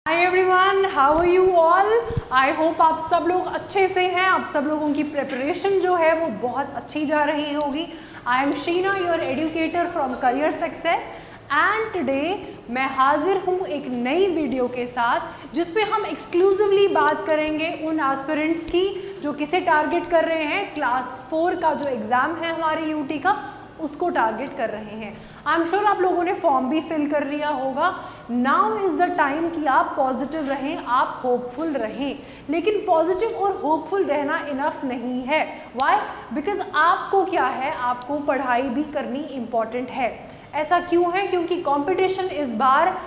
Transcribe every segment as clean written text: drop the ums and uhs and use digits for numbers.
Hi everyone, how are you all. I hope आप सब लोग अच्छे से हैं। आप सब लोगों की प्रिपरेशन जो है वो बहुत अच्छी जा रही होगी। I am Sheena, your educator from career success, and today मैं हाजिर हूँ एक नई वीडियो के साथ जिसमें हम एक्सक्लूसिवली बात करेंगे उन एस्पिरेंट्स की जो किसे टारगेट कर रहे हैं। क्लास 4 का जो एग्ज़ाम है हमारे यूटी का, उसको टारगेट कर रहे हैं। आई एम श्योर आप लोगों ने फॉर्म भी फिल कर लिया होगा। नाउ इज़ द टाइम कि आप पॉजिटिव रहें, आप होपफुल रहें। लेकिन पॉजिटिव और होपफुल रहना इनफ नहीं है। व्हाई? बिकॉज आपको क्या है, आपको पढ़ाई भी करनी इम्पॉर्टेंट है। ऐसा क्यों है? क्योंकि कंपटीशन इस बार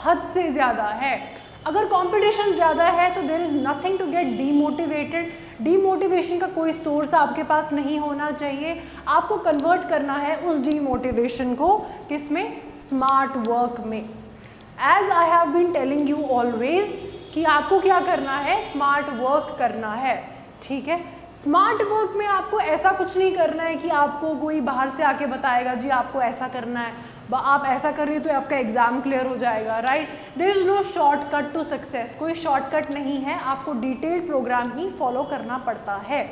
हद से ज़्यादा है। अगर कंपटीशन ज़्यादा है तो there is nothing to get demotivated. Demotivation का कोई सोर्स आपके पास नहीं होना चाहिए। आपको कन्वर्ट करना है उस डीमोटिवेशन को किस में? स्मार्ट वर्क में। As I have been telling you always कि आपको क्या करना है, स्मार्ट वर्क करना है। ठीक है, स्मार्ट वर्क में आपको ऐसा कुछ नहीं करना है कि आपको कोई बाहर से आके बताएगा जी आपको ऐसा करना है, आप ऐसा कर रही हो तो आपका एग्जाम क्लियर हो जाएगा। Right, there is no shortcut to success. कोई शॉर्टकट नहीं है, आपको डिटेल्ड प्रोग्राम ही फॉलो करना पड़ता है।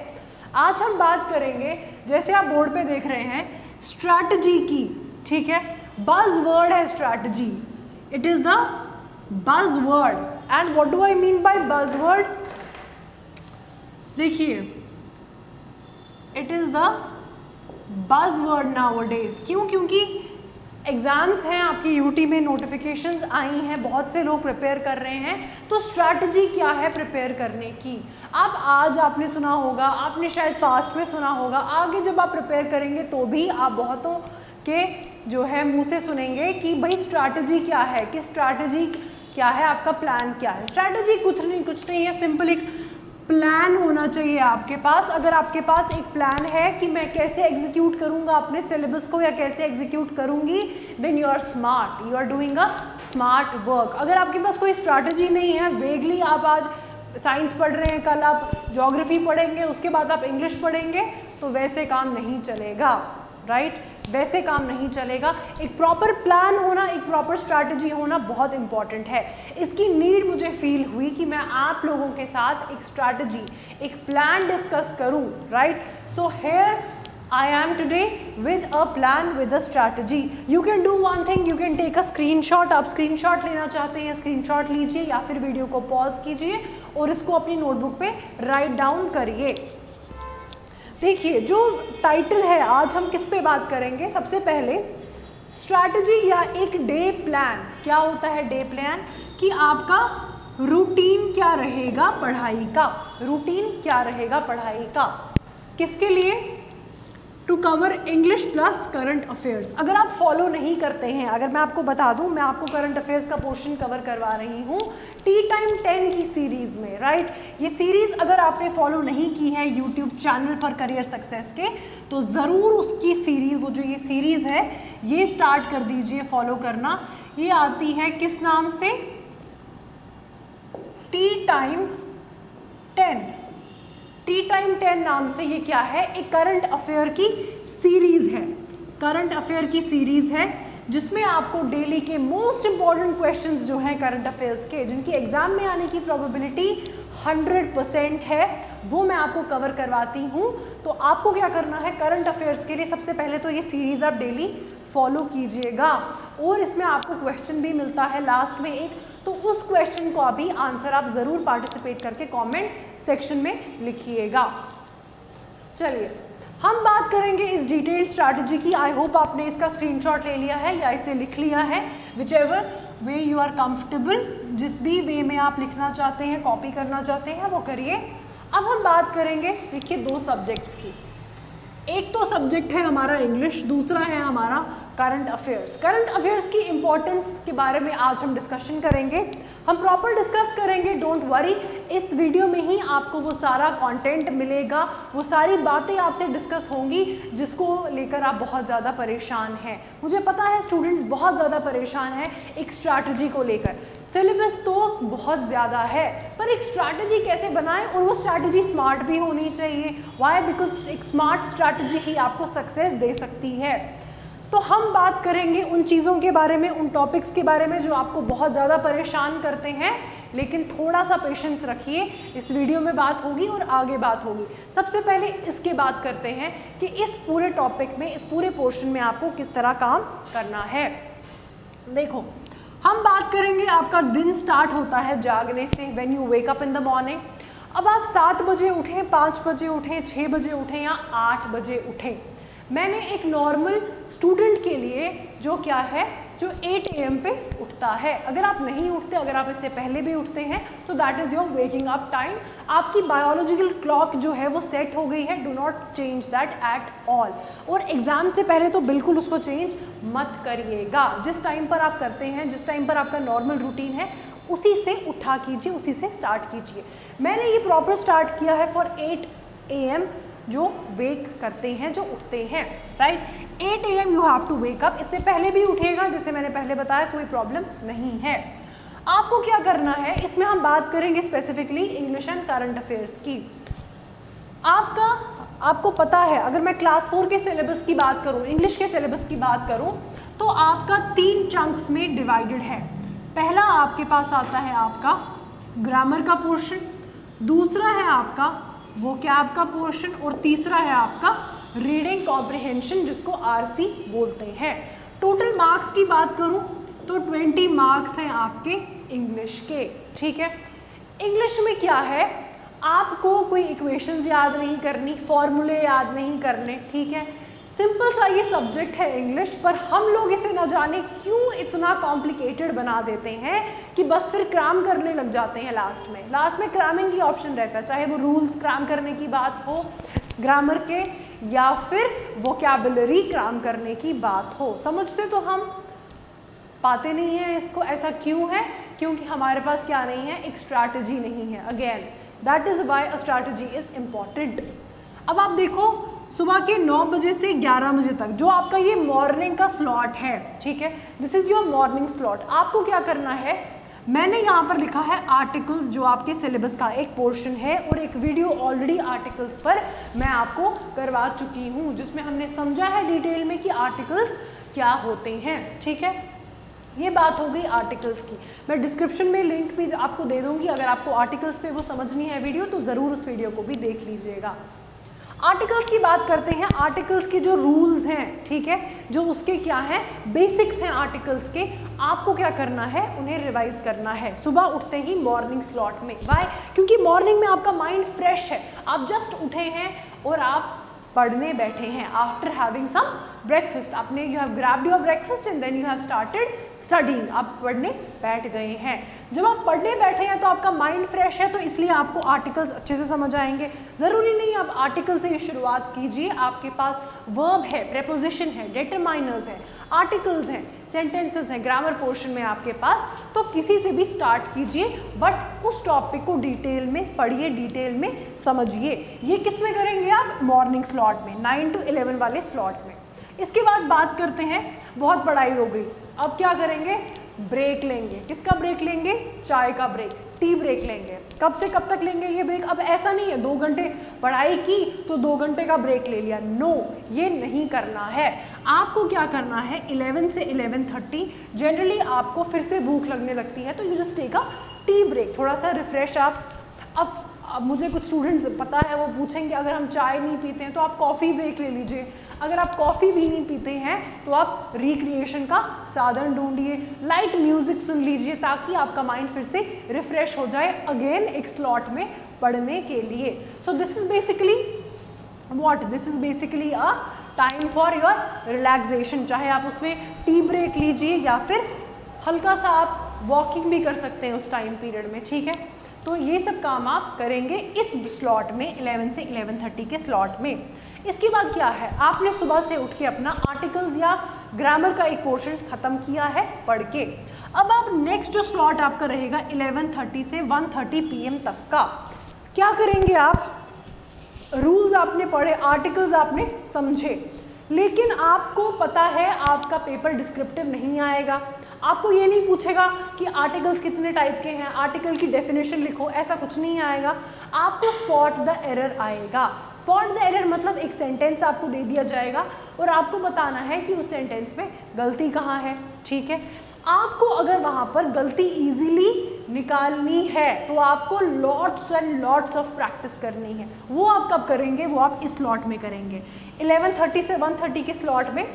आज हम बात करेंगे, जैसे आप बोर्ड पे देख रहे हैं, स्ट्रैटेजी की। ठीक है, बज़ वर्ड है strategy. It is the buzzword. And what do I mean by buzzword? देखिए, it is the buzzword nowadays. क्यों? क्योंकि एग्ज़ाम्स हैं आपकी यूटी में, नोटिफिकेशंस आई हैं, बहुत से लोग प्रिपेयर कर रहे हैं। तो स्ट्रैटेजी क्या है प्रिपेयर करने की? आज आपने सुना होगा, आपने शायद पास्ट में सुना होगा, आगे जब आप प्रिपेयर करेंगे तो भी आप बहुतों के जो है मुंह से सुनेंगे कि भाई स्ट्रैटेजी क्या है, कि स्ट्रैटेजी क्या है, आपका प्लान क्या है। स्ट्रैटेजी कुछ नहीं है, सिंपल एक प्लान होना चाहिए आपके पास। अगर आपके पास एक प्लान है कि मैं कैसे एग्जीक्यूट करूंगा अपने सिलेबस को या कैसे एग्जीक्यूट करूंगी, then you are smart, you are doing a smart work. अगर आपके पास कोई स्ट्रैटेजी नहीं है, वेगली आप आज साइंस पढ़ रहे हैं, कल आप ज्योग्राफी पढ़ेंगे, उसके बाद आप इंग्लिश पढ़ेंगे, तो वैसे काम नहीं चलेगा। राइट, वैसे काम नहीं चलेगा। एक प्रॉपर प्लान होना, एक प्रॉपर स्ट्रैटेजी होना बहुत इंपॉर्टेंट है। इसकी नीड मुझे फील हुई कि मैं आप लोगों के साथ एक स्ट्रैटेजी, एक प्लान डिस्कस करूं। Right, so here I am today with a plan, with a strategy. You can do one thing, you can take a screenshot. आप स्क्रीनशॉट लेना चाहते हैं, स्क्रीनशॉट लीजिए या फिर वीडियो को पॉज कीजिए और इसको अपनी नोटबुक पे राइट डाउन करिए। देखिए, जो टाइटल है, आज हम किस पे बात करेंगे? सबसे पहले स्ट्रैटेजी या एक डे प्लान। क्या होता है डे प्लान? कि आपका रूटीन क्या रहेगा पढ़ाई का। रूटीन क्या रहेगा पढ़ाई का? किसके लिए? To cover English plus current affairs. अगर आप फॉलो नहीं करते हैं, अगर मैं आपको बता दूं, मैं आपको करंट अफेयर्स का पोर्शन कवर करवा रही हूँ टी टाइम 10 की सीरीज़ में। राइट, ये सीरीज़ अगर आपने फॉलो नहीं की है यूट्यूब चैनल पर करियर सक्सेस के, तो ज़रूर उसकी सीरीज़, वो जो ये सीरीज़ है, ये स्टार्ट कर दीजिए फॉलो करना। ये आती है किस नाम से? T time 10। टी टाइम 10 नाम से ये क्या है? एक करंट अफेयर की सीरीज़ है। करंट अफेयर की सीरीज़ है जिसमें आपको डेली के मोस्ट इंपॉर्टेंट क्वेश्चंस जो हैं करंट अफेयर्स के, जिनकी एग्जाम में आने की प्रोबेबिलिटी 100% है, वो मैं आपको कवर करवाती हूँ। तो आपको क्या करना है करंट अफेयर्स के लिए? सबसे पहले तो ये सीरीज़ आप डेली फॉलो कीजिएगा और इसमें आपको क्वेश्चन भी मिलता है लास्ट में एक, तो उस क्वेश्चन को अभी आंसर आप ज़रूर पार्टिसिपेट करके कॉमेंट सेक्शन में लिखिएगा। चलिए, हम बात करेंगे इस डिटेल्ड स्ट्रैटेजी की। आई होप आपने इसका स्क्रीनशॉट ले लिया है या इसे लिख लिया है, whichever way you are comfortable. जिस भी वे में आप लिखना चाहते हैं, कॉपी करना चाहते हैं, वो करिए। अब हम बात करेंगे, देखिए, दो सब्जेक्ट्स की। एक तो सब्जेक्ट है हमारा इंग्लिश, दूसरा है हमारा करंट अफेयर्स। करंट अफेयर्स की इम्पोर्टेंस के बारे में आज हम डिस्कशन करेंगे, हम प्रॉपर डिस्कस करेंगे। डोंट वरी, इस वीडियो में ही आपको वो सारा कंटेंट मिलेगा, वो सारी बातें आपसे डिस्कस होंगी जिसको लेकर आप बहुत ज़्यादा परेशान हैं। मुझे पता है स्टूडेंट्स बहुत ज़्यादा परेशान हैं एक स्ट्रैटेजी को लेकर। सिलेबस तो बहुत ज़्यादा है, पर एक स्ट्रैटेजी कैसे बनाएं, और वो स्ट्रैटेजी स्मार्ट भी होनी चाहिए। वाई? बिकॉज एक स्मार्ट स्ट्रैटेजी ही आपको सक्सेस दे सकती है। तो हम बात करेंगे उन चीज़ों के बारे में, उन टॉपिक्स के बारे में जो आपको बहुत ज़्यादा परेशान करते हैं, लेकिन थोड़ा सा पेशेंस रखिए, इस वीडियो में बात होगी और आगे बात होगी। सबसे पहले इसके बात करते हैं कि इस पूरे टॉपिक में, इस पूरे पोर्शन में आपको किस तरह काम करना है। देखो, हम बात करेंगे, आपका दिन स्टार्ट होता है जागने से, when you wake up in the morning. अब आप 7 बजे उठें, 5 बजे उठें, 6 बजे उठें या 8 बजे उठें, मैंने एक नॉर्मल स्टूडेंट के लिए जो क्या है, जो 8 AM पे उठता है, अगर आप नहीं उठते, अगर आप इससे पहले भी उठते हैं, तो that is your waking up time. आपकी बायोलॉजिकल क्लॉक जो है वो सेट हो गई है, do not change that at all. और एग्ज़ाम से पहले तो बिल्कुल उसको चेंज मत करिएगा। जिस टाइम पर आप करते हैं, जिस टाइम पर आपका नॉर्मल रूटीन है, उसी से उठा कीजिए, उसी से स्टार्ट कीजिए। मैंने ये प्रॉपर स्टार्ट किया है फॉर 8 AM जो वेक करते हैं, जो उठते हैं, right. 8 AM you have to wake up. इससे पहले भी उठेगा, जैसे मैंने पहले बताया, कोई प्रॉब्लम नहीं है। आपको क्या करना है, इसमें हम बात करेंगे specifically English and current affairs की। आपको पता है, अगर मैं क्लास 4 के सिलेबस की बात करूं, इंग्लिश के सिलेबस की बात करूं, तो आपका 3 चंक्स में डिवाइडेड है। पहला आपके पास आता है आपका ग्रामर का पोर्शन, दूसरा है आपका वोकैब का पोर्शन, और तीसरा है आपका रीडिंग कॉम्प्रिहेंशन, जिसको RC बोलते हैं। टोटल मार्क्स की बात करूं तो 20 मार्क्स हैं आपके इंग्लिश के, ठीक है। इंग्लिश में क्या है, आपको कोई इक्वेशंस याद नहीं करनी, फॉर्मूले याद नहीं करने, ठीक है। सिंपल सा ये सब्जेक्ट है इंग्लिश, पर हम लोग इसे न जाने क्यों इतना कॉम्प्लिकेटेड बना देते हैं कि बस फिर क्राम करने लग जाते हैं। लास्ट में क्रामिंग की ऑप्शन रहता है, चाहे वो रूल्स क्राम करने की बात हो ग्रामर के, या फिर वोकैबुलरी क्राम करने की बात हो। समझते तो हम पाते नहीं हैं इसको। ऐसा क्यों है? क्योंकि हमारे पास क्या नहीं है, एक स्ट्रैटेजी नहीं है। Again that is why a strategy is important. अब आप देखो, सुबह के 9 बजे से 11 बजे तक जो आपका ये मॉर्निंग का स्लॉट है, ठीक है, this is your morning slot. आपको क्या करना है, मैंने यहाँ पर लिखा है आर्टिकल्स, जो आपके सिलेबस का एक पोर्शन है, और एक वीडियो ऑलरेडी आर्टिकल्स पर मैं आपको करवा चुकी हूँ, जिसमें हमने समझा है डिटेल में कि आर्टिकल्स क्या होते हैं, ठीक है। ये बात हो गई आर्टिकल्स की। मैं डिस्क्रिप्शन में लिंक भी आपको दे दूँगी, अगर आपको आर्टिकल्स पे वो समझनी है वीडियो, तो ज़रूर उस वीडियो को भी देख लीजिएगा। आर्टिकल्स की बात करते हैं। आर्टिकल्स के जो रूल्स हैं, ठीक है, जो उसके क्या हैं, बेसिक्स हैं आर्टिकल्स के, आपको क्या करना है, उन्हें रिवाइज करना है सुबह उठते ही मॉर्निंग स्लॉट में। वाई? क्योंकि मॉर्निंग में आपका माइंड फ्रेश है, आप जस्ट उठे हैं और आप पढ़ने बैठे हैं आफ्टर हैविंग सम ब्रेकफास्ट। आपने you have grabbed your breakfast and then you have started studying. आप पढ़ने बैठ गए हैं। जब आप पढ़ने बैठे हैं तो आपका माइंड फ्रेश है, तो इसलिए आपको आर्टिकल्स अच्छे से समझ आएंगे। ज़रूरी नहीं आप आर्टिकल से ही शुरुआत कीजिए, आपके पास वर्ब है, प्रेपोजिशन है, डिटरमाइनर्स है, आर्टिकल्स हैं, सेंटेंसेस हैं, ग्रामर पोर्शन में आपके पास, तो किसी से भी स्टार्ट कीजिए, बट उस टॉपिक को डिटेल में पढ़िए, डिटेल में समझिए। ये किस में करेंगे आप? मॉर्निंग स्लॉट में, 9 to 11 वाले स्लॉट में। इसके बाद बात करते हैं, बहुत पढ़ाई हो गई, अब क्या करेंगे, ब्रेक लेंगे। किसका ब्रेक लेंगे? चाय का ब्रेक, टी ब्रेक लेंगे। कब से कब तक लेंगे ये ब्रेक? अब ऐसा नहीं है 2 घंटे पढ़ाई की तो 2 घंटे का ब्रेक ले लिया, नो, ये नहीं करना है। आपको क्या करना है, 11 से 11:30 जनरली आपको फिर से भूख लगने लगती है, तो you just take a tea break, थोड़ा सा रिफ्रेश आप। अब मुझे कुछ स्टूडेंट्स पता है, वो पूछेंगे अगर हम चाय नहीं पीते हैं तो आप कॉफ़ी ब्रेक ले लीजिए। अगर आप कॉफ़ी भी नहीं पीते हैं तो आप रिक्रिएशन का साधन ढूंढिए, लाइट म्यूजिक सुन लीजिए, ताकि आपका माइंड फिर से रिफ्रेश हो जाए अगेन एक स्लॉट में पढ़ने के लिए। So this is basically what, this is basically a time for your relaxation. चाहे आप उसमें टी ब्रेक लीजिए या फिर हल्का सा आप वॉकिंग भी कर सकते हैं उस टाइम पीरियड में, ठीक है। तो ये सब काम आप करेंगे इस स्लॉट में, 11 से 11:30 के स्लॉट में। इसके बाद क्या है, आपने सुबह से उठ के अपना आर्टिकल्स या ग्रामर का एक पोर्शन खत्म किया है पढ़ के। अब आप नेक्स्ट जो स्लॉट आपका रहेगा 11:30 से 1:30 PM तक का, क्या करेंगे आप? रूल्स आपने पढ़े, आर्टिकल्स आपने समझे, लेकिन आपको पता है आपका पेपर डिस्क्रिप्टिव नहीं आएगा। आपको ये नहीं पूछेगा कि आर्टिकल्स कितने टाइप के हैं, आर्टिकल की डेफिनेशन लिखो, ऐसा कुछ नहीं आएगा। आपको स्पॉट द एरर आएगा। स्पॉट द एरर मतलब एक सेंटेंस आपको दे दिया जाएगा और आपको बताना है कि उस सेंटेंस में गलती कहाँ है, ठीक है। आपको अगर वहाँ पर गलती इजीली निकालनी है तो आपको lots and lots of practice करनी है। वो आप कब करेंगे, वो आप इस स्लॉट में करेंगे। 11:30 से 1:30 के स्लॉट में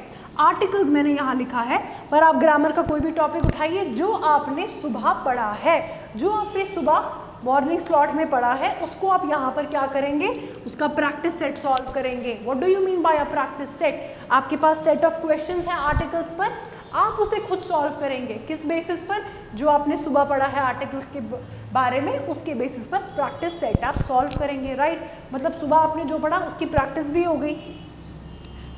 आर्टिकल्स मैंने यहाँ लिखा है, पर आप ग्रामर का कोई भी टॉपिक उठाइए जो आपने सुबह पढ़ा है, जो आपने सुबह मॉर्निंग स्लॉट में पढ़ा है, उसको आप यहाँ पर क्या करेंगे, उसका प्रैक्टिस सेट सॉल्व करेंगे। What do you mean by a practice set? आपके पास सेट ऑफ क्वेश्चंस हैं आर्टिकल्स पर, आप उसे खुद सॉल्व करेंगे। किस बेसिस पर? जो आपने सुबह पढ़ा है आर्टिकल्स के बारे में, उसके बेसिस पर प्रैक्टिस सेट आप सॉल्व करेंगे, राइट। मतलब सुबह आपने जो पढ़ा उसकी प्रैक्टिस भी हो गई।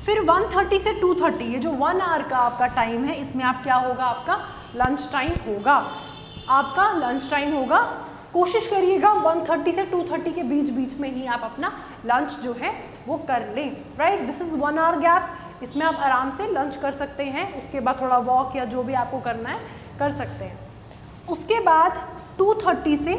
फिर 1:30 से 2:30 ये जो 1 आवर का आपका टाइम है, इसमें आप क्या होगा, आपका लंच टाइम होगा, आपका लंच टाइम होगा। कोशिश करिएगा 1:30 से 2:30 के बीच में ही आप अपना लंच जो है वो कर लें, right. This is 1 hour gap, इसमें आप आराम से लंच कर सकते हैं, उसके बाद थोड़ा वॉक या जो भी आपको करना है कर सकते हैं। उसके बाद 2:30 से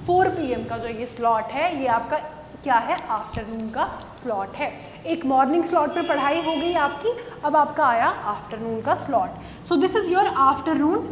4 PM का जो ये स्लॉट है, ये आपका क्या है, आफ्टरनून का स्लॉट है। एक मॉर्निंग स्लॉट में पढ़ाई हो गई आपकी, अब आपका आया आफ्टरनून का slot. So this is your afternoon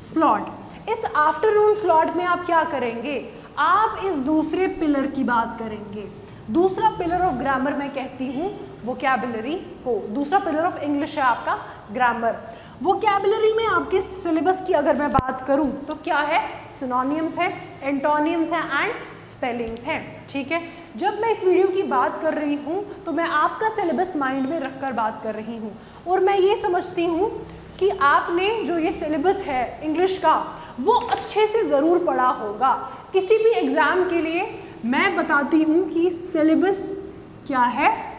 slot. इस आफ्टरनून स्लॉट में आप क्या करेंगे, आप इस दूसरे पिलर की बात करेंगे। दूसरा पिलर ऑफ ग्रामर मैं कहती हूँ वोकैबुलरी को, दूसरा पिलर ऑफ इंग्लिश है आपका ग्रामर। वोकैबुलरी में आपके सिलेबस की अगर मैं बात करूँ तो क्या है, सिनोनिम्स है, एंटोनिम्स है एंड स्पेलिंग्स हैं, ठीक है। जब मैं इस वीडियो की बात कर रही हूँ तो मैं आपका सिलेबस माइंड में रखकर बात कर रही हूँ, और मैं ये समझती हूँ कि आपने जो ये सिलेबस है इंग्लिश का वो अच्छे से ज़रूर पढ़ा होगा। किसी भी एग्ज़ाम के लिए मैं बताती हूँ कि सिलेबस क्या है,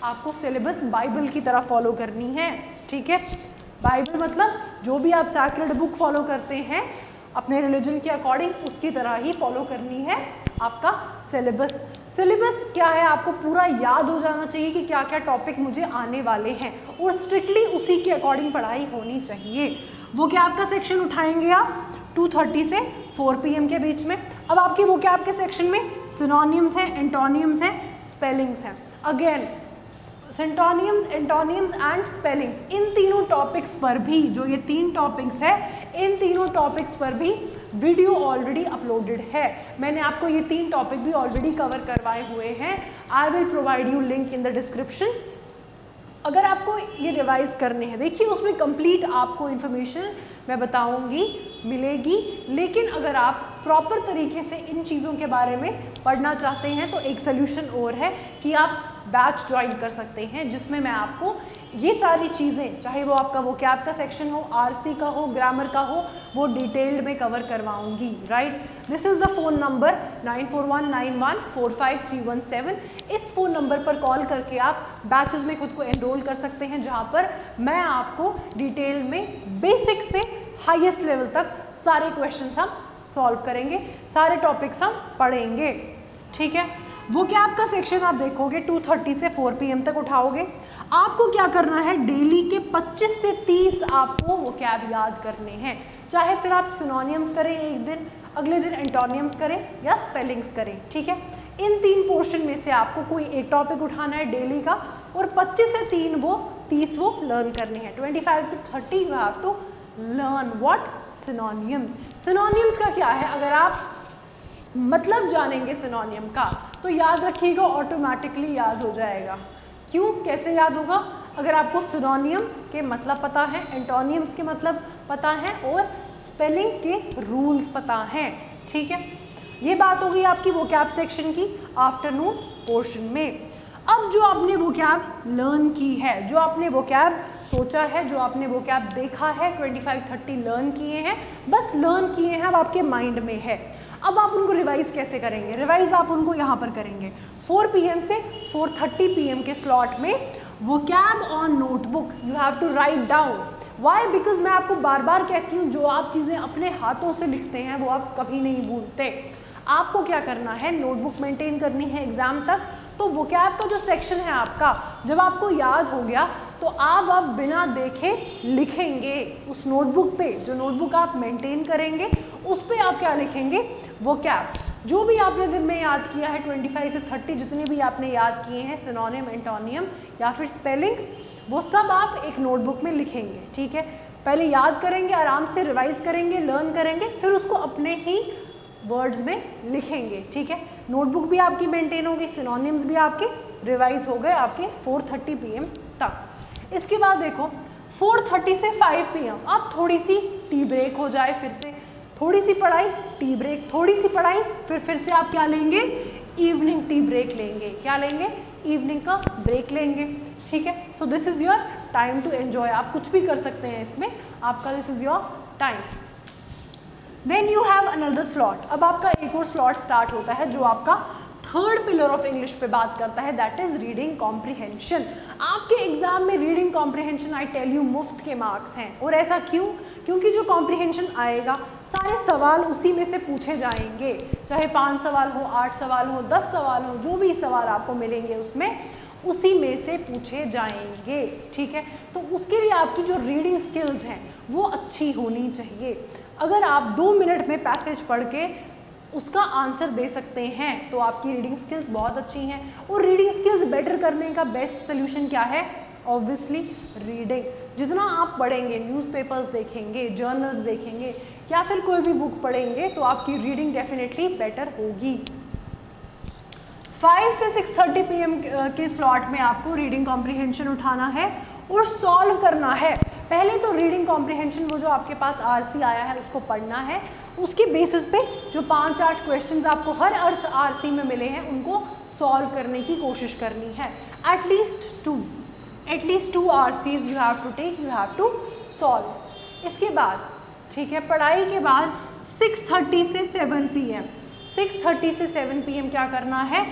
आपको सिलेबस बाइबल की तरह फॉलो करनी है, ठीक है। बाइबल मतलब जो भी आप सैक्रेड बुक फॉलो करते हैं अपने रिलीजन के अकॉर्डिंग, उसकी तरह ही फॉलो करनी है आपका सिलेबस। सिलेबस क्या है, आपको पूरा याद हो जाना चाहिए कि क्या क्या टॉपिक मुझे आने वाले हैं, और स्ट्रिक्टली उसी के अकॉर्डिंग पढ़ाई होनी चाहिए। वो क्या आपका सेक्शन उठाएंगे आप 2:30 से 4 PM के बीच में। अब आपकी वो क्या आपके सेक्शन में सिनोनिम्स हैं, एंटोनिम्स हैं, स्पेलिंग्स हैं। अगेन सिंटोनियम्स, एंटोनियम्स एंड स्पेलिंग्स, इन तीनों टॉपिक्स पर भी, जो ये 3 टॉपिक्स है, इन तीनों टॉपिक्स पर भी वीडियो ऑलरेडी अपलोडेड है। मैंने आपको ये 3 टॉपिक भी ऑलरेडी कवर करवाए हुए हैं। I will provide you link in the description. अगर आपको ये रिवाइज करने हैं, देखिए उसमें कंप्लीट आपको इन्फॉर्मेशन मैं बताऊंगी, मिलेगी। लेकिन अगर आप प्रॉपर तरीके से इन चीज़ों के बारे में पढ़ना चाहते हैं तो एक सोल्यूशन और है कि आप बैच ज्वाइन कर सकते हैं, जिसमें मैं आपको ये सारी चीज़ें, चाहे वो आपका वोकैब का सेक्शन हो, आरसी का हो, ग्रामर का हो, वो डिटेल्ड में कवर करवाऊंगी, right. This is the phone number 9419145317। इस फ़ोन नंबर पर कॉल करके आप बैचेस में खुद को एनरोल कर सकते हैं, जहाँ पर मैं आपको डिटेल में बेसिक से हाईएस्ट लेवल तक सारे क्वेश्चंस हम सॉल्व करेंगे, सारे टॉपिक्स हम पढ़ेंगे, ठीक है। वो क्या आपका सेक्शन आप देखोगे 2:30 से 4 PM तक उठाओगे। आपको क्या करना है, डेली के 25 से 30 आपको वो कैब याद करने हैं। चाहे फिर आप सिनोनियम्स करें एक दिन, अगले दिन एंटोनियम्स करें या स्पेलिंग्स करें, ठीक है। इन 3 पोर्शन में से आपको कोई एक टॉपिक उठाना है डेली का, और 25 से 30 वो लर्न करने हैं। 25 to 30 you have to learn what, synonyms. Synonyms का क्या है, अगर आप मतलब जानेंगे सिनोनियम का तो याद रखिएगा, ऑटोमेटिकली याद हो जाएगा। क्यों, कैसे याद होगा, अगर आपको सिनोनियम के मतलब पता है, एंटोनियम्स के मतलब पता है और स्पेलिंग के रूल्स पता हैं, ठीक है। ये बात हो गई आपकी वोकैब सेक्शन की आफ्टरनून पोर्शन में। अब जो आपने वोकैब लर्न की है, जो आपने वोकैब सोचा है, जो आपने वोकैब देखा है, 25-30 लर्न किए हैं, बस लर्न किए हैं, अब आपके माइंड में है। अब आप उनको रिवाइज कैसे करेंगे, रिवाइज आप उनको यहाँ पर करेंगे 4 PM से 4:30 PM के स्लॉट में। Vocab on notebook you have to write down. Why, because मैं आपको बार बार कहती हूँ, जो आप चीज़ें अपने हाथों से लिखते हैं वो आप कभी नहीं भूलते। आपको क्या करना है, नोटबुक मेंटेन करनी है एग्जाम तक। तो वोकैब का जो सेक्शन है आपका, जब आपको याद हो गया तो आप बिना देखे लिखेंगे उस नोटबुक पे। जो नोटबुक आप मेंटेन करेंगे उस पे आप क्या लिखेंगे, वोकैब। जो भी आपने दिन में याद किया है 25 से 30 जितने भी आपने याद किए हैं सिनोनिम, एंटोनियम या फिर स्पेलिंग, वो सब आप एक नोटबुक में लिखेंगे, ठीक है। पहले याद करेंगे, आराम से रिवाइज करेंगे, लर्न करेंगे, फिर उसको अपने ही वर्ड्स में लिखेंगे, ठीक है। नोटबुक भी आपकी मेंटेन होगी, सिनोनिम्स भी आपके रिवाइज हो गए आपके 4:30 PM तक। इसके बाद देखो 4:30 से 5 PM अब थोड़ी सी टी ब्रेक हो जाए, फिर से थोड़ी सी पढ़ाई, टी ब्रेक, थोड़ी सी पढ़ाई, फिर से आप क्या लेंगे, इवनिंग टी ब्रेक लेंगे। क्या लेंगे, इवनिंग का ब्रेक लेंगे, ठीक है। So this is your time to enjoy. आप कुछ भी कर सकते हैं इसमें, आपका this is your time. Then you have another slot. अब आपका एक और स्लॉट स्टार्ट होता है जो आपका थर्ड पिलर ऑफ इंग्लिश पे बात करता है, दैट इज रीडिंग कॉम्प्रिहेंशन। आपके एग्जाम में reading comprehension I tell you मुफ्त के मार्क्स हैं। और ऐसा क्यों, क्योंकि जो कॉम्प्रिहेंशन आएगा सारे सवाल उसी में से पूछे जाएंगे, चाहे 5 सवाल हो, 8 सवाल हो, 10 सवाल हो, जो भी सवाल आपको मिलेंगे उसमें उसी में से पूछे जाएंगे, ठीक है। तो उसके लिए आपकी जो रीडिंग स्किल्स हैं वो अच्छी होनी चाहिए। अगर आप 2 मिनट में पैसेज पढ़ के उसका आंसर दे सकते हैं तो आपकी रीडिंग स्किल्स बहुत अच्छी हैं। और रीडिंग स्किल्स बेटर करने का बेस्ट सोल्यूशन क्या है, ऑब्वियसली रीडिंग। जितना आप पढ़ेंगे, न्यूज़पेपर्स देखेंगे, जर्नल्स देखेंगे या फिर कोई भी बुक पढ़ेंगे तो आपकी रीडिंग डेफिनेटली बेटर होगी। 5 से 6:30 PM के स्लॉट में आपको रीडिंग कॉम्प्रिहेंशन उठाना है और सॉल्व करना है। पहले तो रीडिंग कॉम्प्रिहेंशन वो जो आपके पास आरसी आया है उसको पढ़ना है, उसके बेसिस पे जो 5-8 क्वेश्चंस आपको हर आरसी में मिले हैं उनको सॉल्व करने की कोशिश करनी है। At least two RCs you have to take, you have to solve. इसके बाद, ठीक है, पढ़ाई के बाद 6:30 से 7 PM 6:30 से 7 PM क्या करना है,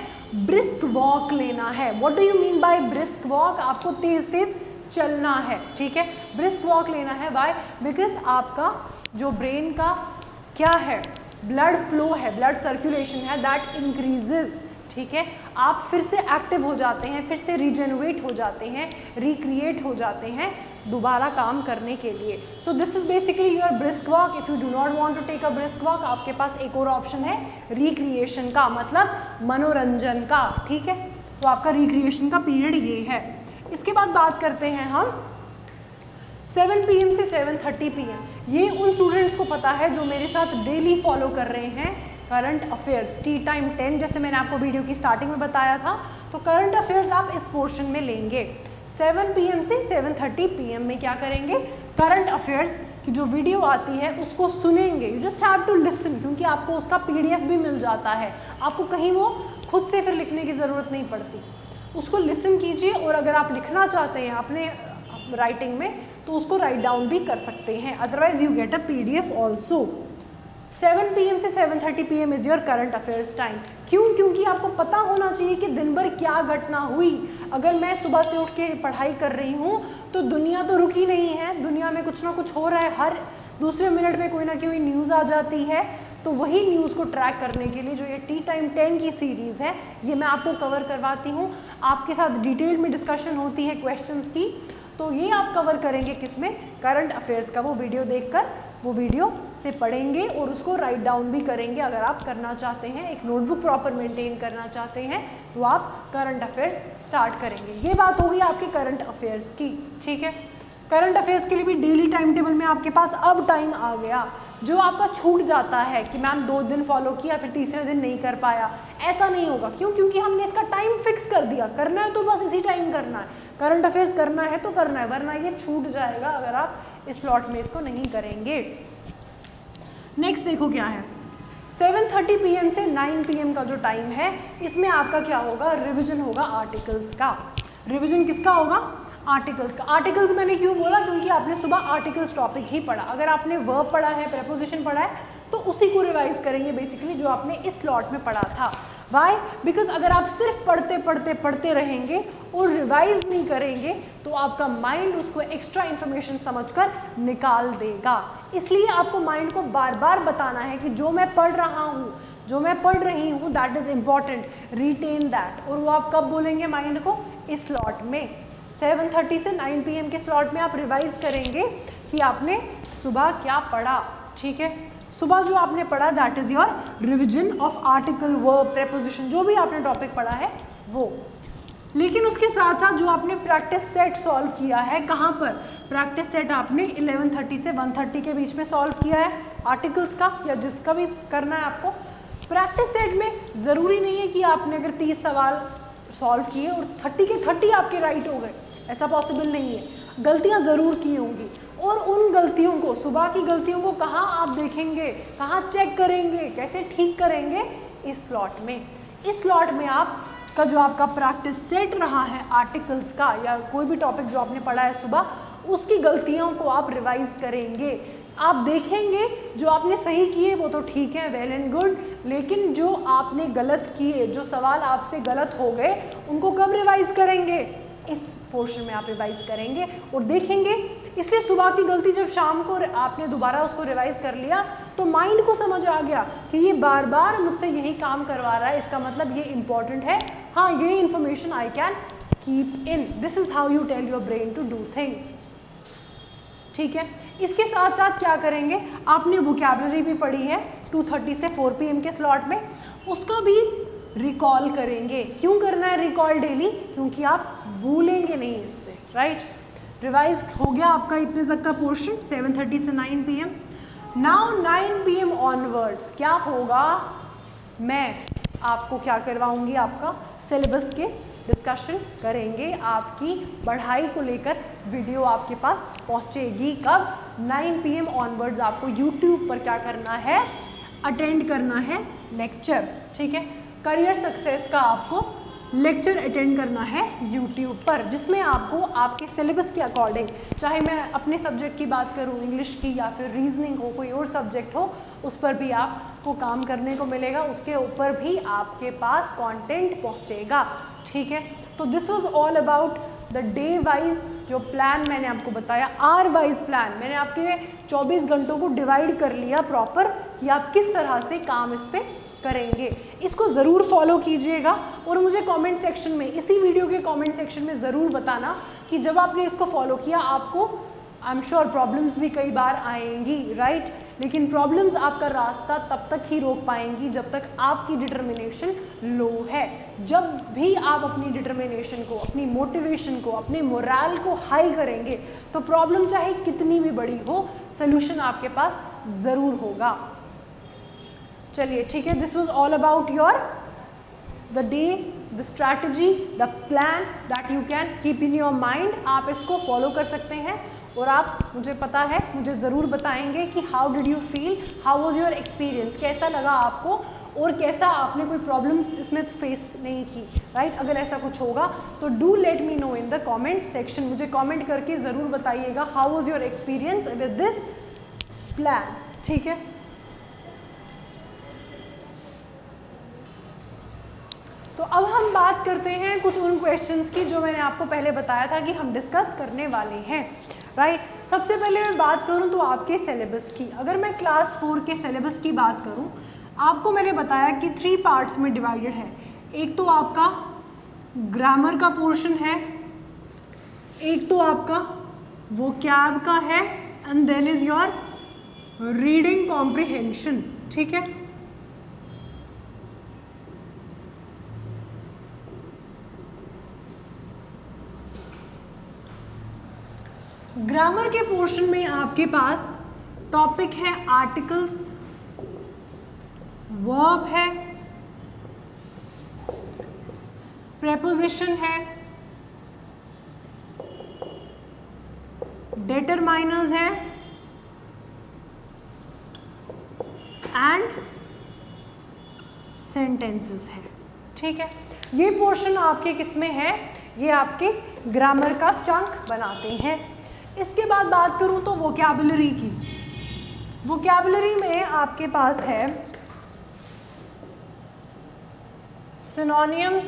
ब्रिस्क वॉक लेना है। What do you mean by brisk walk, आपको तेज तेज चलना है, ठीक है। ब्रिस्क वॉक लेना है, बाय बिकॉज आपका जो ब्रेन का क्या है, ब्लड फ्लो है, ब्लड सर्कुलेशन है, दैट इंक्रीजेज, ठीक है। आप फिर से एक्टिव हो जाते हैं, फिर से रीजेनरेट हो जाते हैं, रिक्रिएट हो जाते हैं दोबारा काम करने के लिए। So this is basically your brisk walk. If you do not want to take a brisk walk, आपके पास एक और ऑप्शन है रिक्रिएशन का, मतलब मनोरंजन का, ठीक है। तो आपका रिक्रिएशन का पीरियड ये है। इसके बाद बात करते हैं हम 7 PM से 7:30 PM। ये उन स्टूडेंट्स को पता है जो मेरे साथ डेली फॉलो कर रहे हैं करंट अफेयर्स, टी टाइम 10, जैसे मैंने आपको वीडियो की स्टार्टिंग में बताया था। तो करंट अफेयर्स आप इस पोर्शन में लेंगे। 7 PM से 7:30 PM में क्या करेंगे, करंट अफेयर्स की जो वीडियो आती है उसको सुनेंगे। You just have to listen, क्योंकि आपको उसका PDF भी मिल जाता है, आपको कहीं वो खुद से फिर लिखने की ज़रूरत नहीं पड़ती। उसको लिसन कीजिए और अगर आप लिखना चाहते हैं अपने राइटिंग में तो उसको राइट डाउन भी कर सकते हैं, otherwise you get a PDF also. 7 PM से 7:30 PM is your current affairs time. क्यों, क्योंकि आपको पता होना चाहिए कि दिन भर क्या घटना हुई। अगर मैं सुबह से उठ के पढ़ाई कर रही हूँ तो दुनिया तो रुकी नहीं है, दुनिया में कुछ ना कुछ हो रहा है, हर दूसरे मिनट में कोई ना कोई न्यूज़ आ जाती है। तो वही न्यूज़ को ट्रैक करने के लिए जो ये टी टाइम 10 की सीरीज़ है ये मैं आपको कवर करवाती हूँ, आपके साथ डिटेल में डिस्कशन होती है क्वेश्चंस की। तो ये आप कवर करेंगे किसमें, करंट अफेयर्स का। वो वीडियो देखकर वो वीडियो से पढ़ेंगे और उसको राइट डाउन भी करेंगे। अगर आप करना चाहते हैं, एक नोटबुक प्रॉपर मेंटेन करना चाहते हैं तो आप करंट अफेयर्स स्टार्ट करेंगे। ये बात होगी आपके करंट अफेयर्स की, ठीक है। करंट अफेयर्स के लिए भी डेली टाइम टेबल में आपके पास अब टाइम आ गया। जो आपका छूट जाता है कि मैम 2 दिन फॉलो किया फिर तीसरे दिन नहीं कर पाया, ऐसा नहीं होगा। क्यों, क्योंकि हमने इसका टाइम फिक्स कर दिया, करना है तो बस इसी टाइम करना है, करंट अफेयर्स करना है तो करना है, वरना ये छूट जाएगा अगर आप इस स्लॉट में इसको नहीं करेंगे। नेक्स्ट देखो क्या है, 7:30 PM से 9 PM का जो टाइम है इसमें आपका क्या होगा, रिविजन होगा आर्टिकल्स का। रिविजन किसका होगा, आर्टिकल्स का। आर्टिकल्स मैंने क्यों बोला, क्योंकि आपने सुबह आर्टिकल्स टॉपिक ही पढ़ा। अगर आपने वर्ब पढ़ा है, प्रेपोजिशन पढ़ा है तो उसी को रिवाइज करेंगे बेसिकली जो आपने इस स्लॉट में पढ़ा था। वाई, बिकॉज अगर आप सिर्फ पढ़ते रहेंगे और रिवाइज नहीं करेंगे तो आपका माइंड उसको एक्स्ट्रा इन्फॉर्मेशन समझकर निकाल देगा। इसलिए आपको माइंड को बार बार बताना है कि जो मैं पढ़ रहा हूँ, जो मैं पढ़ रही हूँ, that is important, retain that. और वो आप कब बोलेंगे माइंड को, इस स्लॉट में। 7:30 से 9 PM के स्लॉट में आप रिवाइज करेंगे कि आपने सुबह क्या पढ़ा, ठीक है। सुबह जो आपने पढ़ा that is your revision of article, verb, preposition, जो भी आपने टॉपिक पढ़ा है वो। लेकिन उसके साथ साथ जो आपने प्रैक्टिस सेट सॉल्व किया है, कहाँ पर प्रैक्टिस सेट आपने 11:30 से 1:30 के बीच में सॉल्व किया है आर्टिकल्स का, या जिसका भी करना है आपको। प्रैक्टिस सेट में ज़रूरी नहीं है कि आपने अगर 30 सवाल सॉल्व किए और 30 के 30 आपके राइट हो गए, ऐसा पॉसिबल नहीं है। गलतियां ज़रूर की होंगी, और उन गलतियों को, सुबह की गलतियों को कहाँ आप देखेंगे, कहाँ चेक करेंगे, कैसे ठीक करेंगे, इस स्लॉट में। इस स्लॉट में आपका जो आपका प्रैक्टिस सेट रहा है आर्टिकल्स का, या कोई भी टॉपिक जो आपने पढ़ा है सुबह, उसकी गलतियों को आप रिवाइज करेंगे। आप देखेंगे जो आपने सही किए वो तो ठीक है, वेल एंड गुड, लेकिन जो आपने गलत किए, जो सवाल आपसे गलत हो गए, उनको कब रिवाइज करेंगे, इस पोर्शन में आप रिवाइज करेंगे और देखेंगे। इसलिए सुबह की गलती जब शाम को आपने दोबारा उसको रिवाइज कर लिया तो माइंड को समझ आ गया कि ये बार बार मुझसे यही काम करवा रहा है, इसका मतलब ये इंपॉर्टेंट है, हाँ ये information I can keep in. This is how you tell your brain to do things. ठीक है, इसके साथ साथ क्या करेंगे, आपने वोकैबुलरी भी पढ़ी है 2:30 से 4 PM के स्लॉट में, उसका भी रिकॉल करेंगे। क्यों करना है रिकॉल डेली, क्योंकि आप भूलेंगे नहीं इससे, राइट। रिवाइज हो गया आपका इतने तक का पोर्शन 7:30 से 9 PM। नाउ 9 PM ऑनवर्ड्स क्या होगा, मैं आपको क्या करवाऊंगी, आपका सिलेबस के डिस्कशन करेंगे, आपकी पढ़ाई को लेकर वीडियो आपके पास पहुंचेगी। कब, 9 PM ऑनवर्ड्स आपको यूट्यूब पर क्या करना है, अटेंड करना है लेक्चर। ठीक है, करियर सक्सेस का आपको लेक्चर अटेंड करना है यूट्यूब पर, जिसमें आपको आपके सिलेबस के अकॉर्डिंग, चाहे मैं अपने सब्जेक्ट की बात करूं इंग्लिश की, या फिर रीजनिंग हो, कोई और सब्जेक्ट हो, उस पर भी आपको काम करने को मिलेगा, उसके ऊपर भी आपके पास कंटेंट पहुंचेगा। ठीक है, तो this was all about the day wise जो प्लान मैंने आपको बताया, आर वाइज प्लान मैंने आपके 24 घंटों को डिवाइड कर लिया प्रॉपर, कि आप किस तरह से काम इस पर करेंगे। इसको ज़रूर फॉलो कीजिएगा और मुझे कमेंट सेक्शन में, इसी वीडियो के कमेंट सेक्शन में ज़रूर बताना कि जब आपने इसको फॉलो किया, आपको आई एम श्योर प्रॉब्लम्स भी कई बार आएंगी, राइट, लेकिन प्रॉब्लम्स आपका रास्ता तब तक ही रोक पाएंगी जब तक आपकी डिटर्मिनेशन लो है। जब भी आप अपनी डिटर्मिनेशन को, अपनी मोटिवेशन को, अपने मोरल को हाई करेंगे तो प्रॉब्लम चाहे कितनी भी बड़ी हो, सोल्यूशन आपके पास ज़रूर होगा। चलिए ठीक है, this was all about your the day, the strategy, the plan that you can keep in your mind. आप इसको फॉलो कर सकते हैं और आप, मुझे पता है, मुझे ज़रूर बताएंगे कि how did you feel, how was your experience, कैसा लगा आपको और कैसा आपने कोई प्रॉब्लम इसमें फेस नहीं की, राइट। अगर ऐसा कुछ होगा तो do let me know in the comment section, मुझे कमेंट करके ज़रूर बताइएगा how was your experience with this plan. ठीक है, तो अब हम बात करते हैं कुछ उन क्वेश्चंस की जो मैंने आपको पहले बताया था कि हम डिस्कस करने वाले हैं, राइट। सबसे पहले मैं बात करूं तो आपके सिलेबस की। अगर मैं क्लास 4 के सिलेबस की बात करूं, आपको मैंने बताया कि 3 पार्ट्स में डिवाइडेड है। एक तो आपका ग्रामर का पोर्शन है, एक तो आपका वोकैब का है, and then is your reading comprehension. ठीक है, ग्रामर के पोर्शन में आपके पास टॉपिक है आर्टिकल्स, वर्ब है, प्रेपोजिशन है, डिटरमाइनर्स है एंड सेंटेंसेस है। ठीक है, ये पोर्शन आपके किस में है, ये आपके ग्रामर का चंक बनाते हैं। इसके बाद बात करूं तो वोकैबुलरी की। वोकैबुलरी में आपके पास है सिनोनिम्स।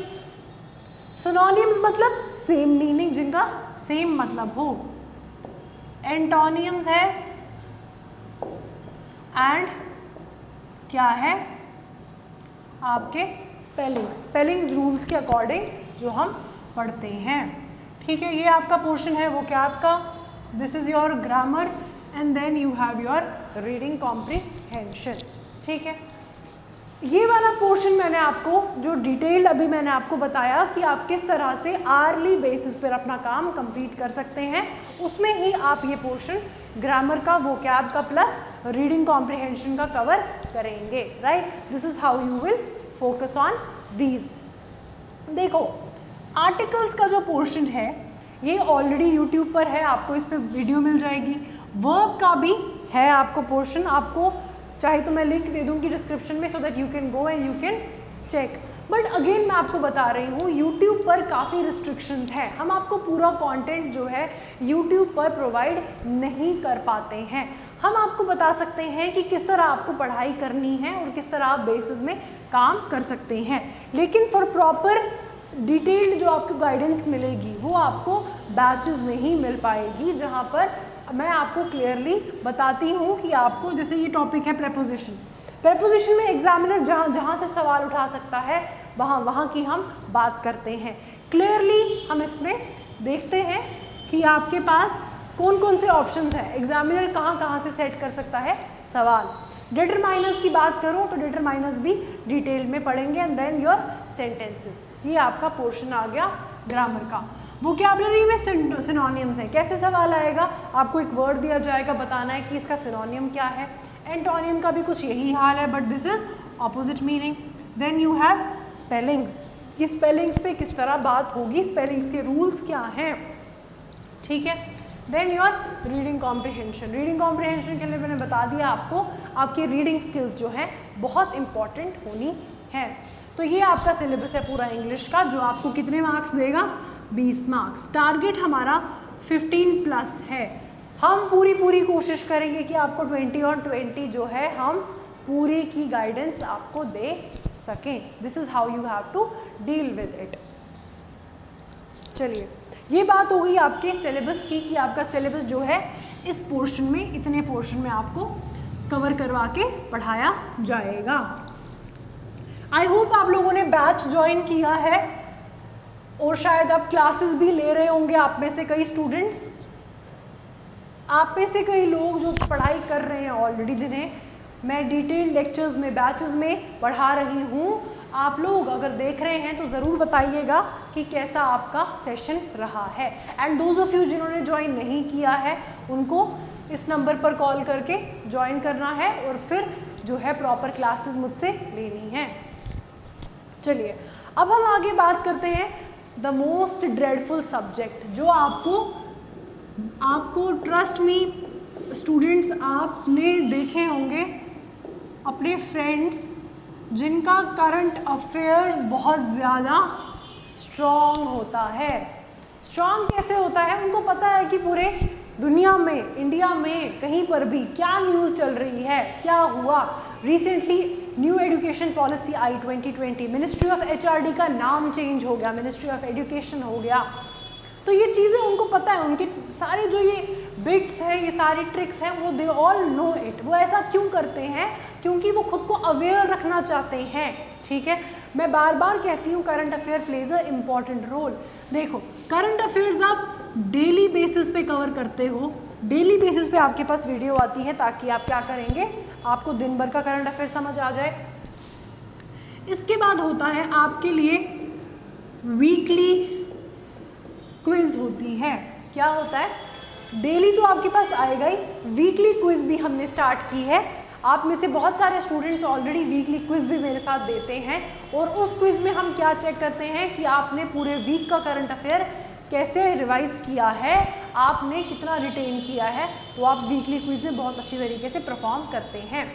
सिनोनिम्स मतलब सेम मीनिंग, जिनका सेम मतलब हो। एंटोनियम्स है एंड क्या है आपके स्पेलिंग रूल्स के अकॉर्डिंग जो हम पढ़ते हैं। ठीक है, ये आपका पोर्शन है वोकैब का। This is your grammar. And then you have your reading comprehension. ठीक है, ये वाला पोर्शन मैंने आपको जो डिटेल अभी मैंने आपको बताया कि आप किस तरह से आर्ली बेसिस पर अपना काम कंप्लीट कर सकते हैं, उसमें ही आप ये पोर्शन ग्रामर का, वोकैब का प्लस रीडिंग कॉम्प्रिहेंशन का कवर करेंगे, right. This is how you will focus on these. देखो, आर्टिकल्स का जो पोर्शन है ये ऑलरेडी यूट्यूब पर है, आपको इस पर वीडियो मिल जाएगी। वर्ब का भी है आपको पोर्शन, आपको चाहे तो मैं लिंक दे दूंगी डिस्क्रिप्शन में, so that you can go and you can check. But again मैं आपको बता रही हूँ, यूट्यूब पर काफ़ी रिस्ट्रिक्शंस हैं, हम आपको पूरा कंटेंट जो है यूट्यूब पर प्रोवाइड नहीं कर पाते हैं। हम आपको बता सकते हैं कि किस तरह आपको पढ़ाई करनी है और किस तरह आप बेसिस में काम कर सकते हैं, लेकिन फॉर प्रॉपर डिटेल्ड जो आपको गाइडेंस मिलेगी वो आपको बैचेस में ही मिल पाएगी, जहाँ पर मैं आपको क्लियरली बताती हूँ कि आपको, जैसे ये टॉपिक है प्रेपोजिशन, प्रेपोजिशन में एग्जामिनर जहाँ से सवाल उठा सकता है वहाँ की हम बात करते हैं। क्लियरली हम इसमें देखते हैं कि आपके पास कौन कौन से ऑप्शंस हैं, एग्जामिनर कहाँ से सेट कर सकता है सवाल। डिटरमाइनर्स की बात करूँ तो डिटरमाइनर्स भी डिटेल में पढ़ेंगे, एंड देन योर सेंटेंसेस। ये आपका पोर्शन आ गया ग्रामर का। वोकैबुलरी में सिनोनिम्स है, कैसे सवाल आएगा, आपको एक वर्ड दिया जाएगा, बताना है कि इसका सिनोनियम क्या है। एंटोनियम का भी कुछ यही हाल है, but this is opposite meaning. Then you have spellings, कि स्पेलिंग्स पे किस तरह बात होगी, स्पेलिंग्स के रूल्स क्या हैं, ठीक है। Then your reading comprehension, reading comprehension के लिए मैंने बता दिया आपको, आपकी रीडिंग स्किल्स जो है बहुत इंपॉर्टेंट होनी है। तो ये आपका सिलेबस है पूरा इंग्लिश का, जो आपको कितने मार्क्स देगा, 20 मार्क्स। टारगेट हमारा 15 प्लस है, हम पूरी कोशिश करेंगे कि आपको 20 और 20 जो है हम पूरी की गाइडेंस आपको दे सकें। This is how you have to deal with it. चलिए, ये बात हो गई आपके सिलेबस की कि आपका सिलेबस जो है इस पोर्शन में, इतने पोर्शन में आपको कवर करवा के पढ़ाया जाएगा। आई होप आप लोगों ने बैच ज्वाइन किया है और शायद आप क्लासेस भी ले रहे होंगे। आप में से कई स्टूडेंट्स, आप में से कई लोग जो पढ़ाई कर रहे हैं ऑलरेडी, जिन्हें मैं डिटेल लेक्चर्स में, बैचेस में पढ़ा रही हूँ, आप लोग अगर देख रहे हैं तो ज़रूर बताइएगा कि कैसा आपका सेशन रहा है। एंड दोज ऑफ यू जिन्होंने ज्वाइन नहीं किया है, उनको इस नंबर पर कॉल करके ज्वाइन करना है और फिर जो है प्रॉपर क्लासेस मुझसे लेनी है। चलिए, अब हम आगे बात करते हैं द मोस्ट ड्रेडफुल सब्जेक्ट, जो आपको ट्रस्ट मी स्टूडेंट्स, आपने देखे होंगे अपने फ्रेंड्स जिनका करंट अफेयर्स बहुत ज़्यादा स्ट्रॉन्ग होता है। स्ट्रॉन्ग कैसे होता है, उनको पता है कि पूरे दुनिया में, इंडिया में कहीं पर भी क्या न्यूज़ चल रही है, क्या हुआ। Recently new education policy I 2020, ministry of HRD का नाम चेंज हो गया, मिनिस्ट्री ऑफ एजुकेशन हो गया। तो ये चीज़ें उनको पता है, उनके सारे जो ये बिट्स हैं, ये सारी ट्रिक्स हैं, वो दे ऑल नो इट। वो ऐसा क्यों करते हैं, क्योंकि वो खुद को अवेयर रखना चाहते हैं, ठीक है। मैं बार बार कहती हूँ current affair plays a important role. देखो, करंट अफेयर्स आप डेली बेसिस पे कवर करते हो, डेली बेसिस पे आपके पास वीडियो आती है, ताकि आप क्या करेंगे, आपको दिन भर का करंट अफेयर समझ आ जाए। इसके बाद होता है आपके लिए वीकली क्विज होती है। क्या होता है, डेली तो आपके पास आएगा ही, वीकली क्विज भी हमने स्टार्ट की है। आप में से बहुत सारे स्टूडेंट्स ऑलरेडी वीकली क्विज भी मेरे साथ देते हैं, और उस क्विज में हम क्या चेक करते हैं कि आपने पूरे वीक का करंट अफेयर कैसे रिवाइज किया है, आपने कितना रिटेन किया है। तो आप वीकली क्विज में बहुत अच्छी तरीके से परफॉर्म करते हैं।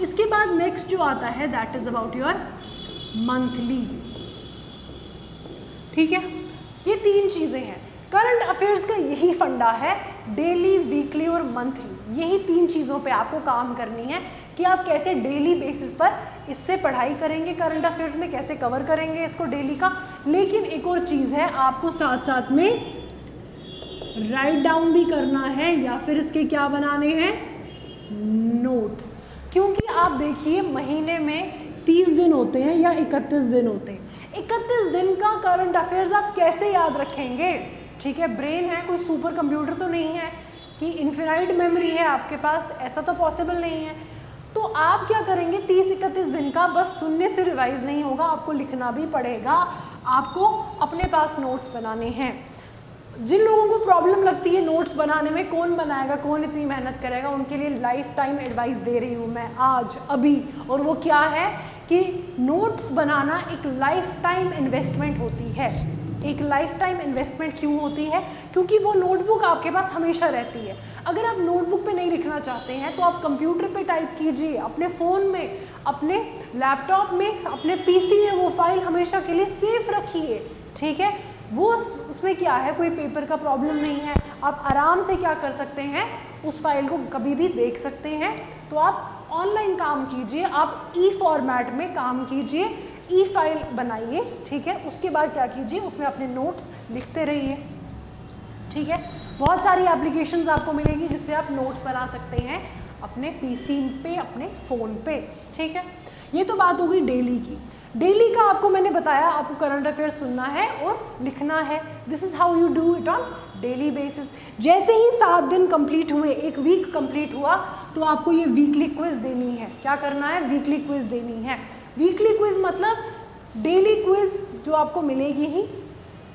इसके बाद नेक्स्ट जो आता है that is about your monthly, ठीक है। ये 3 चीज़ें हैं करंट अफेयर्स का, यही फंडा है, डेली, वीकली और मंथली। यही 3 चीज़ों पे आपको काम करनी है कि आप कैसे डेली बेसिस पर इससे पढ़ाई करेंगे, करंट अफेयर्स में कैसे कवर करेंगे इसको डेली का। लेकिन एक और चीज़ है, आपको साथ साथ में राइट डाउन भी करना है, या फिर इसके क्या बनाने हैं, नोट्स। क्योंकि आप देखिए, महीने में 30 दिन होते हैं या 31 दिन होते हैं। 31 दिन का करंट अफेयर्स आप कैसे याद रखेंगे, ठीक है। ब्रेन है, कोई सुपर कंप्यूटर तो नहीं है, कि इन्फिनाइट मेमोरी है आपके पास, ऐसा तो पॉसिबल नहीं है। तो आप क्या करेंगे, 30-31 दिन का बस सुनने से रिवाइज नहीं होगा, आपको लिखना भी पड़ेगा, आपको अपने पास नोट्स बनाने हैं। जिन लोगों को प्रॉब्लम लगती है नोट्स बनाने में, कौन बनाएगा, कौन इतनी मेहनत करेगा, उनके लिए लाइफ टाइम एडवाइस दे रही हूँ मैं आज अभी। और वो क्या है कि नोट्स बनाना एक लाइफ टाइम इन्वेस्टमेंट होती है। एक लाइफ टाइम इन्वेस्टमेंट क्यों होती है? क्योंकि वो नोटबुक आपके पास हमेशा रहती है। अगर आप नोटबुक पे नहीं लिखना चाहते हैं तो आप कंप्यूटर पे टाइप कीजिए, अपने फ़ोन में, अपने लैपटॉप में, अपने पीसी में वो फाइल हमेशा के लिए सेफ रखिए, ठीक है। वो उसमें क्या है, कोई पेपर का प्रॉब्लम नहीं है, आप आराम से क्या कर सकते हैं, उस फाइल को कभी भी देख सकते हैं। तो आप ऑनलाइन काम कीजिए, आप ई फॉर्मेट में काम कीजिए, ई फाइल बनाइए, ठीक है। उसके बाद क्या कीजिए, उसमें अपने नोट्स लिखते रहिए, ठीक है। बहुत सारी एप्लीकेशंस आपको मिलेगी जिससे आप नोट्स बना सकते हैं अपने पीसी पे, अपने फ़ोन पे, ठीक है। ये तो बात हो गई डेली की। डेली का आपको मैंने बताया, आपको करंट अफेयर्स सुनना है और लिखना है। This is how you do it on daily basis. जैसे ही 7 दिन कंप्लीट हुए, एक वीक कंप्लीट हुआ, तो आपको ये वीकली क्विज देनी है। क्या करना है, वीकली क्विज देनी है। वीकली क्विज मतलब डेली क्विज जो आपको मिलेगी ही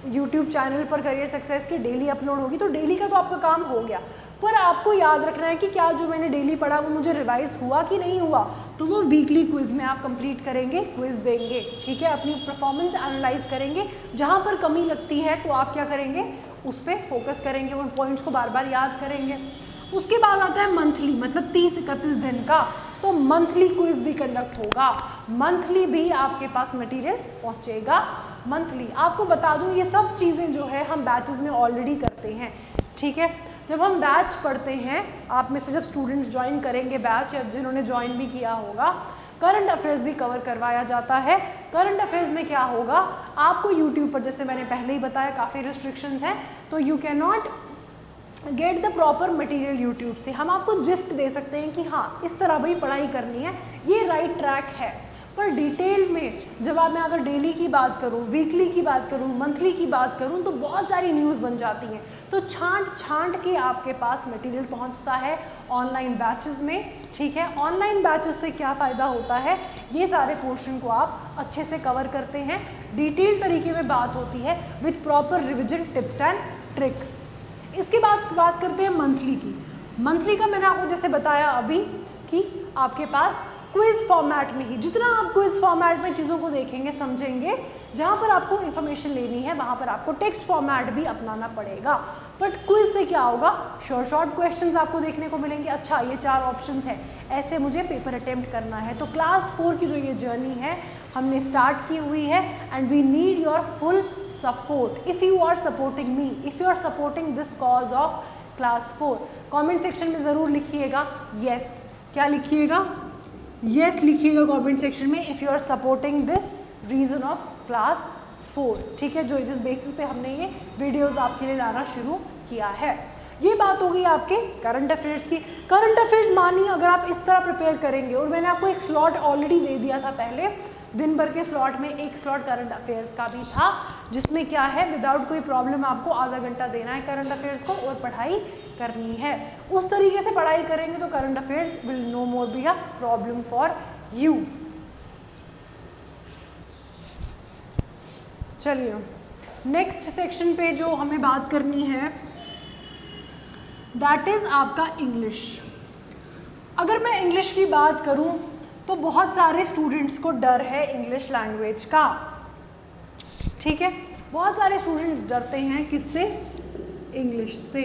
यूट्यूब चैनल पर, करियर सक्सेस की डेली अपलोड होगी, तो डेली का तो आपका काम हो गया। पर आपको याद रखना है कि क्या जो मैंने डेली पढ़ा वो मुझे रिवाइज हुआ कि नहीं हुआ, तो वो वीकली क्विज में आप कंप्लीट करेंगे, क्विज देंगे, ठीक है। अपनी परफॉर्मेंस एनालाइज करेंगे, जहाँ पर कमी लगती है तो आप क्या करेंगे, उस पर फोकस करेंगे, उन पॉइंट्स को बार बार याद करेंगे। उसके बाद आता है मंथली, मतलब 30-31 दिन का, तो मंथली क्विज भी कंडक्ट होगा, मंथली भी आपके पास मटेरियल पहुंचेगा। मंथली आपको बता दूं, ये सब चीज़ें जो है हम बैचेस में ऑलरेडी करते हैं, ठीक है। जब हम बैच पढ़ते हैं, आप में से जब स्टूडेंट्स ज्वाइन करेंगे बैच, या जिन्होंने ज्वाइन भी किया होगा, करंट अफेयर्स भी कवर करवाया जाता है। करंट अफेयर्स में क्या होगा, आपको यूट्यूब पर, जैसे मैंने पहले ही बताया, काफ़ी रिस्ट्रिक्शंस हैं, तो you can not get the proper material YouTube से। हम आपको जिस्ट दे सकते हैं कि हाँ इस तरह भाई पढ़ाई करनी है, ये राइट ट्रैक है। पर डिटेल में जब मैं अगर डेली की बात करूँ, वीकली की बात करूँ, मंथली की बात करूँ, तो बहुत सारी न्यूज़ बन जाती हैं। तो छांट के आपके पास मटेरियल पहुंचता है ऑनलाइन बैचेस में, ठीक है। ऑनलाइन बैचेस से क्या फ़ायदा होता है, ये सारे पोर्शन को आप अच्छे से कवर करते हैं, डिटेल तरीके में बात होती है with proper revision tips and tricks. इसके बाद बात करते हैं मंथली की। मंथली का मैंने आपको जैसे बताया अभी कि आपके पास क्विज फॉर्मेट में ही, जितना आप क्विज फॉर्मेट में चीज़ों को देखेंगे, समझेंगे, जहाँ पर आपको इन्फॉर्मेशन लेनी है वहाँ पर आपको टेक्स्ट फॉर्मेट भी अपनाना पड़ेगा। बट क्विज से क्या होगा, शॉर्ट क्वेश्चंस आपको देखने को मिलेंगे। अच्छा ये 4 ऑप्शंस है, ऐसे मुझे पेपर अटेम्प्ट करना है। तो क्लास 4 की जो ये जर्नी है हमने स्टार्ट की हुई है, and we need your full support. If you are supporting me, if you are supporting this cause of class 4, comment section में ज़रूर लिखिएगा यस। क्या लिखिएगा, यस लिखिएगा कमेंट सेक्शन में, if you are supporting this reason of class 4, ठीक है। जो जिस बेसिस पे हमने ये वीडियोस आपके लिए लाना शुरू किया है। ये बात हो गई आपके करंट अफेयर्स की। करंट अफेयर्स मानिए अगर आप इस तरह प्रिपेयर करेंगे, और मैंने आपको एक स्लॉट ऑलरेडी दे दिया था पहले, दिन भर के स्लॉट में एक स्लॉट करंट अफेयर्स का भी था, जिसमें क्या है, विदाउट कोई प्रॉब्लम आपको आधा घंटा देना है करंट अफेयर्स को और पढ़ाई करनी है। उस तरीके से पढ़ाई करेंगे तो current affairs will no more be a problem for you. चलिए नेक्स्ट सेक्शन पे जो हमें बात करनी है दैट इज़ आपका इंग्लिश। अगर मैं इंग्लिश की बात करूं तो बहुत सारे स्टूडेंट्स को डर है इंग्लिश लैंग्वेज का, ठीक है। बहुत सारे स्टूडेंट्स डरते हैं किससे, इंग्लिश से,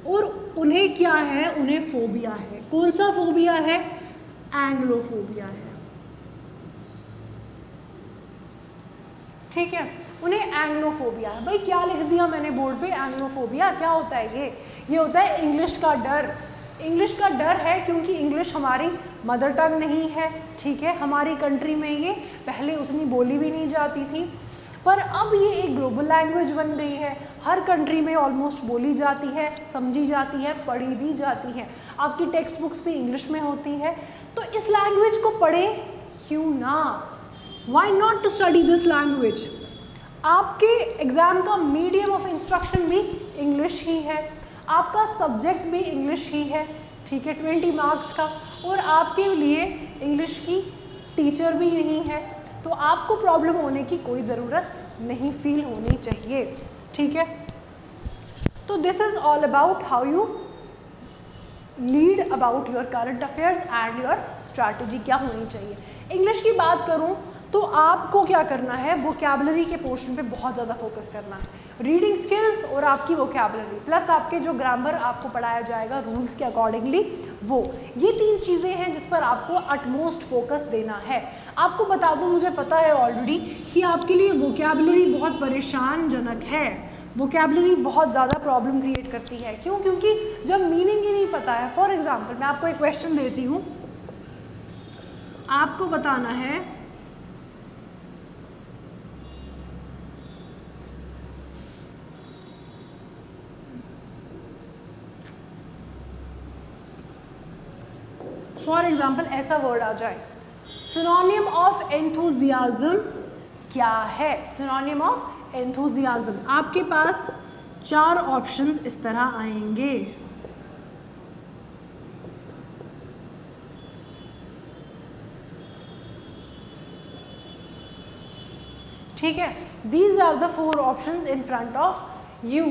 और उन्हें क्या है, उन्हें फोबिया है। कौन सा फोबिया है, एंग्लोफोबिया है, ठीक है। उन्हें एंग्लोफोबिया है। भाई क्या लिख दिया मैंने बोर्ड पे, एंग्लोफोबिया क्या होता है, ये होता है इंग्लिश का डर। इंग्लिश का डर है क्योंकि इंग्लिश हमारी मदर टंग नहीं है, ठीक है। हमारी कंट्री में ये पहले उतनी बोली भी नहीं जाती थी, पर अब ये एक ग्लोबल लैंग्वेज बन गई है, हर कंट्री में ऑलमोस्ट बोली जाती है, समझी जाती है, पढ़ी भी जाती है, आपकी टेक्स्ट बुक्स भी इंग्लिश में होती है। तो इस लैंग्वेज को पढ़ें क्यों ना, why not to study this language. आपके एग्ज़ाम का मीडियम ऑफ इंस्ट्रक्शन भी इंग्लिश ही है, आपका सब्जेक्ट भी इंग्लिश ही है, ठीक है, 20 मार्क्स का, और आपके लिए इंग्लिश की टीचर भी यही है, तो आपको प्रॉब्लम होने की कोई ज़रूरत नहीं फील होनी चाहिए, ठीक है। तो this is all about how you lead about your current affairs and your strategy क्या होनी चाहिए। इंग्लिश की बात करूं तो आपको क्या करना है, वोकैबुलरी के पोर्शन पे बहुत ज़्यादा फोकस करना है, रीडिंग स्किल्स और आपकी वोकैबुलरी प्लस आपके जो ग्रामर आपको पढ़ाया जाएगा रूल्स के अकॉर्डिंगली, वो ये 3 चीज़ें हैं जिस पर आपको अटमोस्ट फोकस देना है। आपको बता दूं, मुझे पता है ऑलरेडी कि आपके लिए वोकैबुलरी बहुत परेशानजनक है, वोकैबुलरी बहुत ज़्यादा प्रॉब्लम क्रिएट करती है। क्यों? क्योंकि जब मीनिंग ही नहीं पता है। फॉर एग्जाम्पल मैं आपको एक क्वेश्चन देती हूँ, आपको बताना है फॉर एग्जाम्पल ऐसा वर्ड आ जाए, सिनोनिम ऑफ एंथुजियाज्म क्या है? सिनोनिम ऑफ एंथुजियाज्म, आपके पास 4 ऑप्शंस इस तरह आएंगे, ठीक है। These are the 4 options in front of you.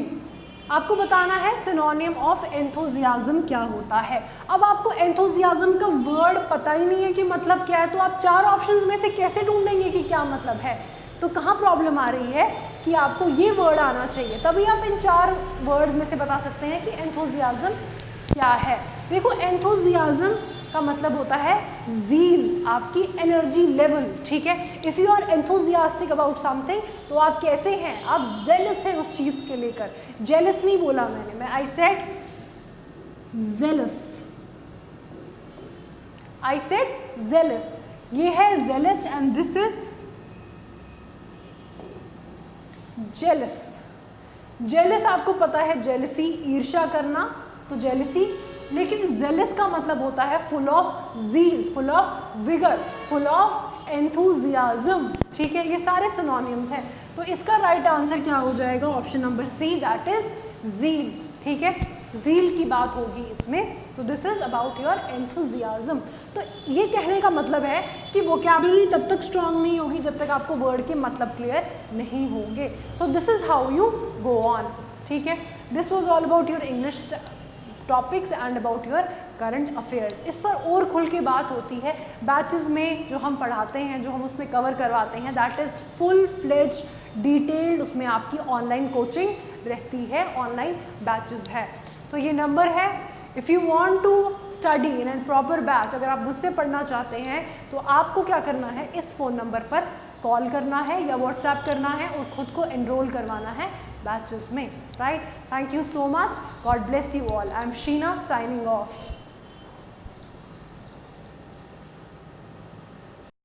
आपको बताना है सिनोनिम ऑफ एंथुजियाज्म क्या होता है। अब आपको एंथुजियाज्म का वर्ड पता ही नहीं है कि मतलब क्या है, तो आप 4 ऑप्शंस में से कैसे ढूंढेंगे कि क्या मतलब है? तो कहाँ प्रॉब्लम आ रही है कि आपको ये वर्ड आना चाहिए, तभी आप इन 4 वर्ड्स में से बता सकते हैं कि एंथुजियाज्म क्या है। देखो, एंथुजियाज्म का मतलब होता है ज़ील, आपकी एनर्जी लेवल, ठीक है। If you are enthusiastic about something, तो आप कैसे हैं? आप जेलस हैं उस चीज़ के लेकर। जेलस नहीं बोला मैं I said jealous, I said jealous. ये है jealous and this is jealous. Jealous आपको पता है, जेलसी ईर्ष्या करना, तो जेलसी, लेकिन जेलस का मतलब होता है full of zeal, full of vigour, full of enthusiasm, ठीक है। ये सारे सिनोनिम्स हैं, तो इसका राइट आंसर क्या हो जाएगा? Option number C, that is zeal, ठीक है। ज़ील की बात होगी इसमें, तो this is about your enthusiasm. तो ये कहने का मतलब है कि वोकैबुलरी तब तक स्ट्रांग नहीं होगी जब तक आपको वर्ड के मतलब क्लियर नहीं होंगे। सो this is how you go on, ठीक है। This was all about your English topics and about your current affairs. इस पर और खुल के बात होती है बैचेस में, जो हम पढ़ाते हैं, जो हम उसमें कवर करवाते हैं, that is full fledge detailed, उसमें आपकी ऑनलाइन कोचिंग रहती है, ऑनलाइन बैचेस है। तो ये नंबर है, if you want to study in and proper batch, अगर आप मुझसे पढ़ना चाहते हैं तो आपको क्या करना है, इस फ़ोन नंबर पर कॉल करना है या व्हाट्सएप करना है और ख़ुद को एनरोल करवाना है बैचेस में, right. Thank you so much, God bless you all. I am Sheena signing off.